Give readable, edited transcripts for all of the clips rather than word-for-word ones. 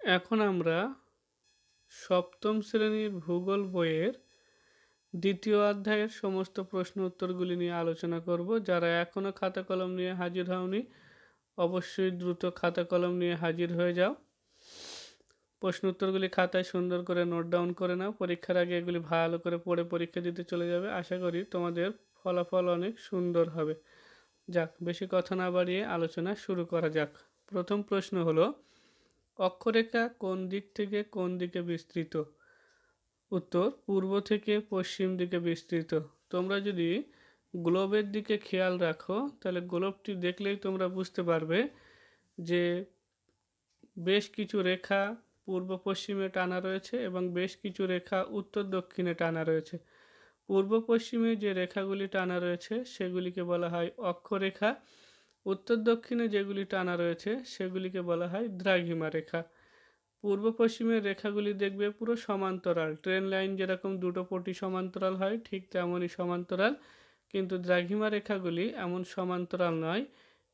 এখন আমরা সপ্তম শ্রেণীর ভূগোল বইয়ের দ্বিতীয় অধ্যায়ের সমস্ত প্রশ্ন উত্তরগুলি নিয়ে আলোচনা করব। যারা এখনও খাতা কলম নিয়ে হাজির হওনি, অবশ্যই দ্রুত খাতা কলম নিয়ে হাজির হয়ে যাও। প্রশ্ন উত্তরগুলি খাতায় সুন্দর করে নোট ডাউন করে নাও। পরীক্ষার আগে এগুলি ভালো করে পড়ে পরীক্ষা দিতে চলে যাবে। আশা করি তোমাদের ফলাফল অনেক সুন্দর হবে। যাক, বেশি কথা না বাড়িয়ে আলোচনা শুরু করা যাক। প্রথম প্রশ্ন হলো, অক্ষরেখা কোন দিক থেকে কোন দিকে বিস্তৃত? উত্তর, পূর্ব থেকে পশ্চিম দিকে বিস্তৃত। তোমরা যদি গ্লোবের দিকে খেয়াল রাখো তাহলে গ্লোবটি দেখলেই তোমরা বুঝতে পারবে যে বেশ কিছু রেখা পূর্ব পশ্চিমে টানা রয়েছে এবং বেশ কিছু রেখা উত্তর দক্ষিণে টানা রয়েছে। পূর্ব পশ্চিমে যে রেখাগুলি টানা রয়েছে সেগুলিকে বলা হয় অক্ষরেখা। উত্তর দক্ষিণে যেগুলি টানা রয়েছে সেগুলিকে বলা হয় দ্রাঘিমা রেখা। পূর্ব পশ্চিমের রেখাগুলি দেখবে পুরো সমান্তরাল, ট্রেন লাইন যেরকম দুটো পটি সমান্তরাল হয় ঠিক তেমনই সমান্তরাল, কিন্তু দ্রাঘিমা রেখাগুলি এমন সমান্তরাল নয়।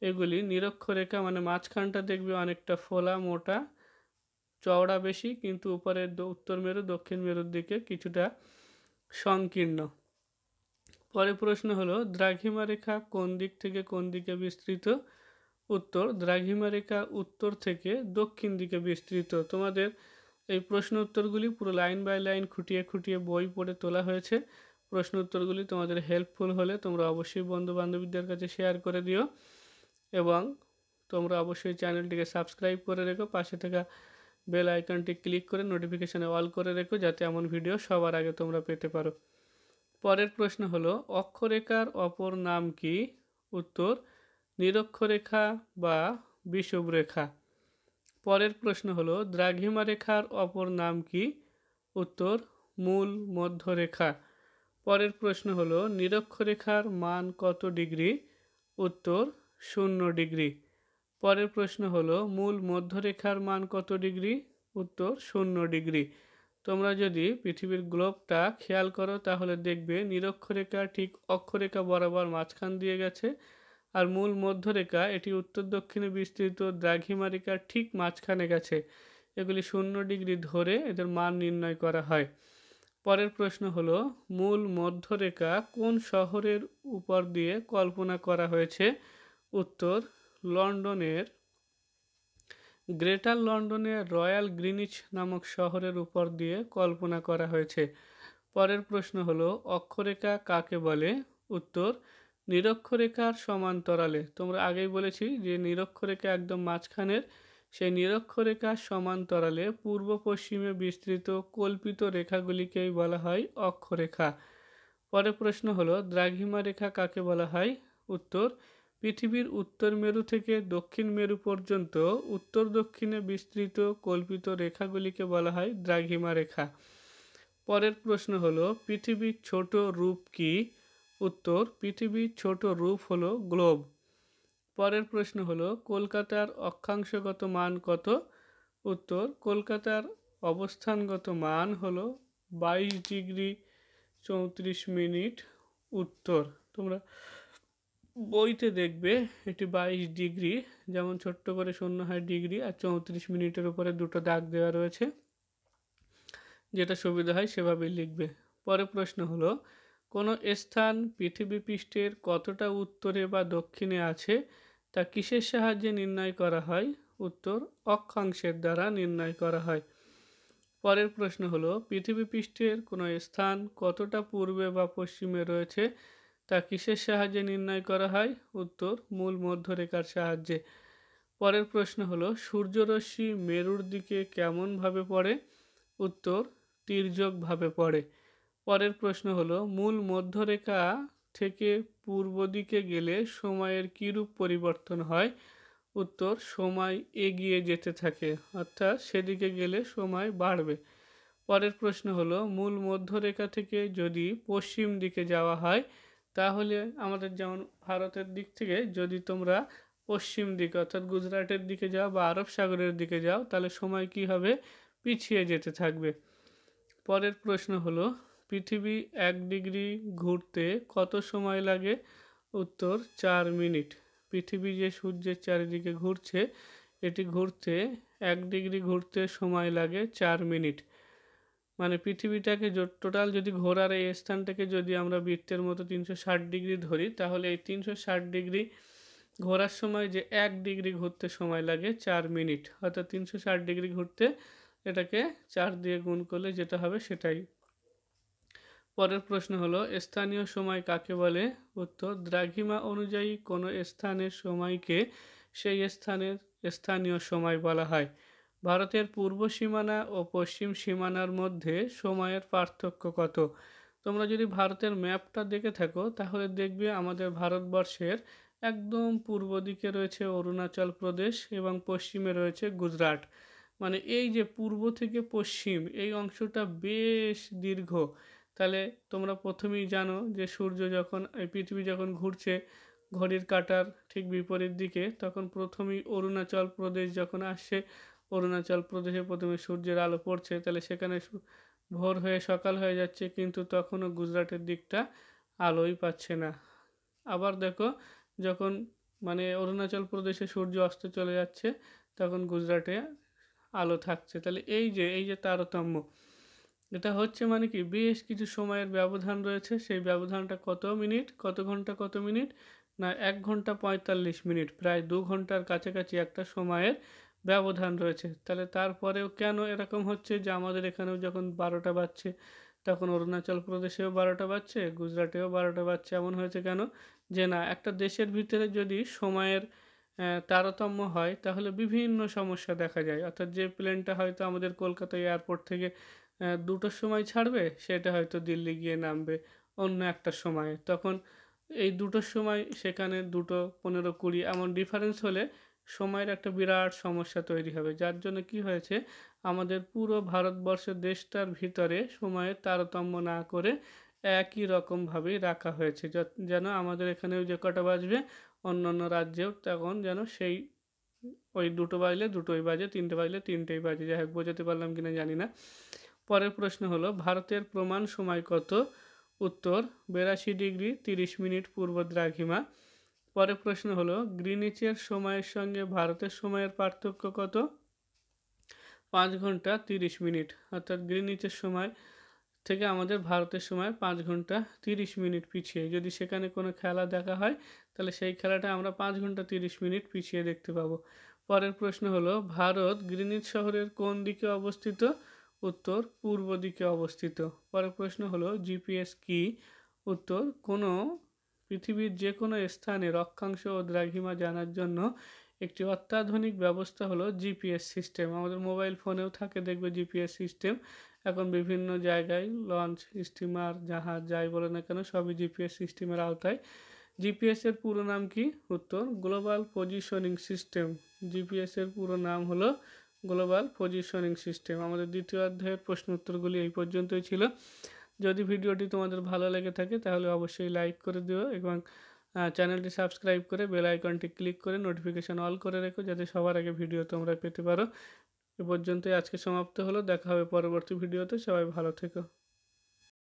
এগুলি নিরক্ষরেখা, মানে মাঝখানটা দেখবে অনেকটা ফোলা, মোটা, চওড়া বেশি, কিন্তু উপরের উত্তর মেরু দক্ষিণ মেরুর দিকে কিছুটা সংকীর্ণ। পরের প্রশ্ন হলো, দ্রাঘিমা রেখা কোন দিক থেকে কোন দিকে বিস্তৃত? উত্তর, দ্রাঘিমা রেখা উত্তর থেকে দক্ষিণ দিকে বিস্তৃত। তোমাদের এই প্রশ্ন উত্তরগুলি পুরো লাইন বাই লাইন খুঁটিয়ে খুঁটিয়ে বই পড়ে তোলা হয়েছে। প্রশ্ন উত্তরগুলি তোমাদের হেল্পফুল হলে তোমরা অবশ্যই বন্ধু বান্ধবীদের কাছে শেয়ার করে দিও এবং তোমরা অবশ্যই চ্যানেলটিকে সাবস্ক্রাইব করে রেখো। পাশে থাকা বেল আইকনটি ক্লিক করে নোটিফিকেশানে অল করে রেখো, যাতে এমন ভিডিও সবার আগে তোমরা পেতে পারো। পরের প্রশ্ন হলো, অক্ষরেখার অপর নাম কি? উত্তর, নিরক্ষরেখা বা বিষুবরেখা। পরের প্রশ্ন হলো, দ্রাঘিমা রেখার অপর নাম কি? উত্তর, মূল মধ্যরেখা। পরের প্রশ্ন হলো, নিরক্ষরেখার মান কত ডিগ্রি? উত্তর, 0 ডিগ্রি। পরের প্রশ্ন হলো, মূল মধ্যরেখার মান কত ডিগ্রি? উত্তর, 0 ডিগ্রি। তোমরা যদি পৃথিবীর গ্লোবটা খেয়াল করো তাহলে দেখবে নিরক্ষরেখা ঠিক অক্ষরেখা বরাবর মাঝখান দিয়ে গেছে, আর মূল মধ্যরেখা এটি উত্তর দক্ষিণে বিস্তৃত দ্রাঘিমা রেখার ঠিক মাঝখানে গেছে। এগুলি 0 ডিগ্রি ধরে এদের মান নির্ণয় করা হয়। পরের প্রশ্ন হলো, মূল মধ্যরেখা কোন শহরের উপর দিয়ে কল্পনা করা হয়েছে? উত্তর, লন্ডনের গ্রেটার লন্ডনের রয়্যাল গ্রিনিচ নামক শহরের উপর দিয়ে কল্পনা করা হয়েছে। পরের প্রশ্ন হলো, অক্ষরেখা কাকে বলে? উত্তর, নিরক্ষরেখার সমান্তরালে। তোমরা আগেই বলেছি যে নিরক্ষরেখা একদম মাঝখানের, সেই নিরক্ষরেখার সমান্তরালে পূর্ব পশ্চিমে বিস্তৃত কল্পিত রেখাগুলিকেই বলা হয় অক্ষরেখা। পরের প্রশ্ন হলো, দ্রাঘিমা রেখা কাকে বলা হয়? উত্তর, পৃথিবীর উত্তর মেরু থেকে দক্ষিণ মেরু পর্যন্ত উত্তর দক্ষিণে বিস্তৃত কল্পিত রেখাগুলিকে বলা হয় দ্রাঘিমা রেখা। পরের প্রশ্ন হলো, পৃথিবীর ছোট রূপ কি? উত্তর, পৃথিবীর ছোট রূপ হলো গ্লোব। পরের প্রশ্ন হলো, কলকাতার অক্ষাংশগত মান কত? উত্তর, কলকাতার অবস্থানগত মান হলো 22 ডিগ্রি 34 মিনিট উত্তর। তোমরা বইতে দেখবে এটি 22 ডিগ্রি, যেমন ছোট্ট করে শূন্য হয় ডিগ্রি আর 34 মিনিটের উপরে দুটো দাগ দেওয়া রয়েছে, যেটা সুবিধা হয় সেভাবেই লিখবে। পরের প্রশ্ন হলো, কোনো স্থান পৃথিবী পৃষ্ঠের কতটা উত্তরে বা দক্ষিণে আছে তা কিসের সাহায্যে নির্ণয় করা হয়? উত্তর, অক্ষাংশের দ্বারা নির্ণয় করা হয়। পরের প্রশ্ন হলো, পৃথিবী পৃষ্ঠের কোনো স্থান কতটা পূর্বে বা পশ্চিমে রয়েছে তা কিসের সাহায্যে নির্ণয় করা হয়? উত্তর, মূল মধ্যরেখার সাহায্যে। পরের প্রশ্ন হলো, সূর্যরশ্মি মেরুর দিকে কেমনভাবে পড়ে? উত্তর, তির্যকভাবে পড়ে। পরের প্রশ্ন হলো, মূল মধ্যরেখা থেকে পূর্ব দিকে গেলে সময়ের কীরূপ পরিবর্তন হয়? উত্তর, সময় এগিয়ে যেতে থাকে, অর্থাৎ সেদিকে গেলে সময় বাড়বে। পরের প্রশ্ন হলো, মূল মধ্যরেখা থেকে যদি পশ্চিম দিকে যাওয়া হয় তাহলে আমাদের যেমন ভারতের দিক থেকে যদি তোমরা পশ্চিম দিকে অর্থাৎ গুজরাটের দিকে যাও বা আরব সাগরের দিকে যাও তাহলে সময় কি হবে? পিছিয়ে যেতে থাকবে। পরের প্রশ্ন হলো, পৃথিবী 1 ডিগ্রি ঘুরতে কত সময় লাগে? উত্তর, 4 মিনিট। পৃথিবী যে সূর্যের চারিদিকে ঘুরছে এটি ঘুরতে 1 ডিগ্রি ঘুরতে সময় লাগে 4 মিনিট। মানে পৃথিবীটাকে টোটাল যদি ঘোরার এই স্থানটাকে যদি আমরা বৃত্তের মতো 360 ডিগ্রি ধরি, তাহলে এই 360 ডিগ্রি ঘোরার সময় যে 1 ডিগ্রি ঘুরতে সময় লাগে 4 মিনিট। অর্থাৎ 360 ডিগ্রি ঘুরতে এটাকে 4 দিয়ে গুণ করলে যেটা হবে সেটাই। পরের প্রশ্ন হলো স্থানীয় সময় কাকে বলে? উত্তর, দ্রাঘিমা অনুযায়ী কোনো স্থানের সময়কে সেই স্থানের স্থানীয় সময় বলা হয়। ভারতের পূর্ব সীমানা ও পশ্চিম সীমানার মধ্যে সময়ের পার্থক্য কত? তোমরা যদি ভারতের ম্যাপটা দেখে থাকো তাহলে দেখবে আমাদের ভারতবর্ষের একদম পূর্ব দিকে রয়েছে অরুণাচল প্রদেশ এবং পশ্চিমে রয়েছে গুজরাট। মানে এই যে পূর্ব থেকে পশ্চিম এই অংশটা বেশ দীর্ঘ। তাহলে তোমরা প্রথমেই জানো যে সূর্য যখন এই পৃথিবী যখন ঘুরছে ঘড়ির কাঁটার ঠিক বিপরীত দিকে, তখন প্রথমেই অরুণাচল প্রদেশ যখন আসছে, অরুণাচল প্রদেশে প্রথমে সূর্যের আলো পড়ছে, তাহলে সেখানে ভোর হয়ে সকাল হয়ে যাচ্ছে, কিন্তু তখনও গুজরাটের দিকটা আলোই পাচ্ছে না। আবার দেখো যখন মানে অরুণাচল প্রদেশে সূর্য অস্ত চলে যাচ্ছে, তখন গুজরাটে আলো থাকছে। তাহলে এই যে তারতম্য, এটা হচ্ছে মানে কি বেশ কিছু সময়ের ব্যবধান রয়েছে। সেই ব্যবধানটা কত মিনিট, কত ঘন্টা, কত মিনিট না 1 ঘন্টা 45 মিনিট, প্রায় 2 ঘন্টার কাছাকাছি একটা সময়ের ব্যবধান রয়েছে। তাহলে তারপরেও কেন এরকম হচ্ছে যে আমাদের এখানেও যখন 12টা বাজছে তখন অরুণাচল প্রদেশেও 12টা বাজছে, গুজরাটেও 12টা বাজছে, এমন হয়েছে কেন? যে না, একটা দেশের ভিতরে যদি সময়ের তারতম্য হয় তাহলে বিভিন্ন সমস্যা দেখা যায়। অর্থাৎ যে প্লেনটা হয়তো আমাদের কলকাতা এয়ারপোর্ট থেকে 2টোর সময় ছাড়বে, সেটা হয়তো দিল্লি গিয়ে নামবে অন্য একটা সময়ে। তখন এই 2টোর সময় সেখানে 2টো 15-20 এমন ডিফারেন্স হলে সময়ের একটা বিরাট সমস্যা তৈরি হবে। যার জন্য কি হয়েছে, আমাদের পুরো ভারতবর্ষের দেশটার ভিতরে সময়ের তারতম্য না করে একই রকমভাবেই রাখা হয়েছে। যেন আমাদের এখানেও যে কটা বাজবে অন্যান্য রাজ্যেও তখন যেন সেই ওই 2টো বাজলে 2টোই বাজে, 3টে বাজলে 3টেই বাজে। যাই হোক, বোঝাতে পারলাম কিনা জানি না। পরের প্রশ্ন হলো ভারতের প্রমাণ সময় কত? উত্তর, 82 ডিগ্রি 30 মিনিট পূর্ব দ্রাঘিমা। পরের প্রশ্ন হলো গ্রিনিচের সময়ের সঙ্গে ভারতের সময়ের পার্থক্য কত? 5 ঘন্টা 30 মিনিট। অর্থাৎ গ্রিনিচের সময় থেকে আমাদের ভারতের সময় 5 ঘন্টা 30 মিনিট পিছিয়ে। যদি সেখানে কোনো খেলা দেখা হয় তাহলে সেই খেলাটা আমরা 5 ঘন্টা 30 মিনিট পিছিয়ে দেখতে পাবো। পরের প্রশ্ন হলো ভারত গ্রিনিচ শহরের কোন দিকে অবস্থিত? উত্তর, পূর্ব দিকে অবস্থিত। পরের প্রশ্ন হলো জিপিএস কি? উত্তর, কোনো পৃথিবীর যে কোনো স্থানের অক্ষাংশ ও দ্রাঘিমা জানার জন্য একটি অত্যাধুনিক ব্যবস্থা হলো জিপিএস সিস্টেম। আমাদের মোবাইল ফোনেও থাকে দেখবে জিপিএস সিস্টেম। এখন বিভিন্ন জায়গায় লঞ্চ, স্টিমার, জাহাজ যাই বলে না কেন সবই জিপিএস সিস্টেমের আওতায়। জিপিএস এর পুরো নাম কি? উত্তর, গ্লোবাল পজিশনিং সিস্টেম। জিপিএস এর পুরো নাম হলো গ্লোবাল পজিশনিং সিস্টেম। আমাদের দ্বিতীয় অধ্যায়ের প্রশ্ন উত্তরগুলি এই পর্যন্তই ছিল। যদি ভিডিওটি তোমাদের ভালো লেগে থাকে তাহলে অবশ্যই লাইক করে দিও এবং চ্যানেলটি সাবস্ক্রাইব করে বেল আইকনটি ক্লিক করে নোটিফিকেশান অল করে রেখো, যাতে সবার আগে ভিডিও তোমরা পেতে পারো। এ পর্যন্তই আজকে সমাপ্ত হলো। দেখা হবে পরবর্তী ভিডিওতে। সবাই ভালো থেকো।